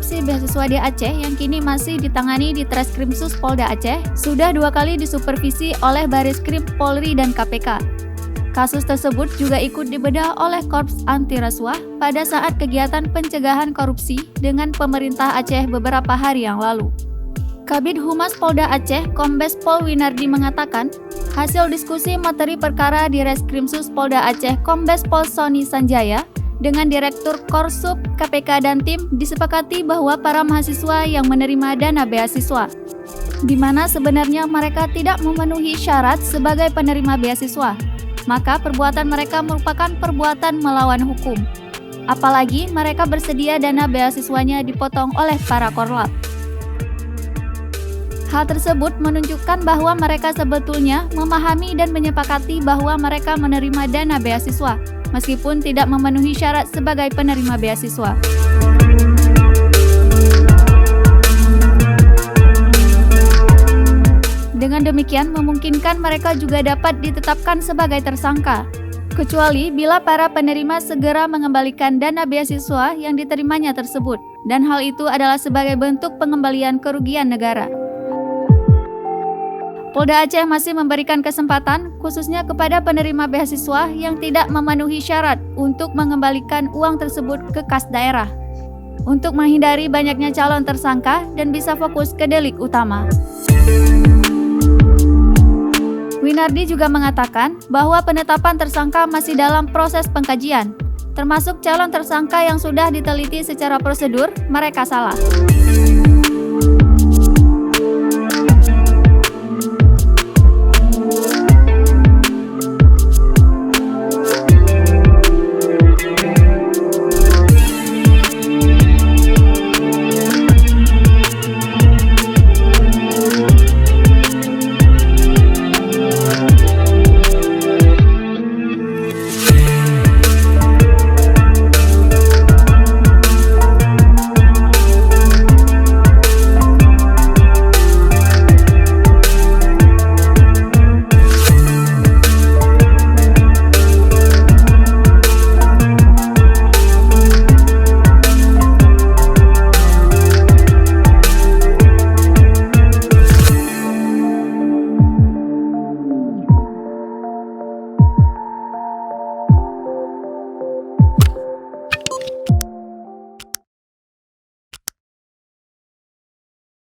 korupsi beasiswa di Aceh yang kini masih ditangani di Treskrimsus Polda Aceh sudah 2 kali disupervisi oleh Barizkrim Polri dan KPK. Kasus tersebut juga ikut dibedah oleh Korps Anti Rasuah pada saat kegiatan pencegahan korupsi dengan pemerintah Aceh beberapa hari yang lalu. Kabid Humas Polda Aceh, Kombes Pol Winardi mengatakan, hasil diskusi materi perkara di Reskrimsus Polda Aceh Kombes Pol Sony Sanjaya dengan Direktur Korsup KPK dan tim disepakati bahwa para mahasiswa yang menerima dana beasiswa, di mana sebenarnya mereka tidak memenuhi syarat sebagai penerima beasiswa, maka perbuatan mereka merupakan perbuatan melawan hukum. Apalagi mereka bersedia dana beasiswanya dipotong oleh para korlap. Hal tersebut menunjukkan bahwa mereka sebetulnya memahami dan menyepakati bahwa mereka menerima dana beasiswa, meskipun tidak memenuhi syarat sebagai penerima beasiswa. Dengan demikian, memungkinkan mereka juga dapat ditetapkan sebagai tersangka, kecuali bila para penerima segera mengembalikan dana beasiswa yang diterimanya tersebut, dan hal itu adalah sebagai bentuk pengembalian kerugian negara. Polda Aceh masih memberikan kesempatan khususnya kepada penerima beasiswa yang tidak memenuhi syarat untuk mengembalikan uang tersebut ke kas daerah, untuk menghindari banyaknya calon tersangka dan bisa fokus ke delik utama. Winardi juga mengatakan bahwa penetapan tersangka masih dalam proses pengkajian, termasuk calon tersangka yang sudah diteliti secara prosedur, mereka salah.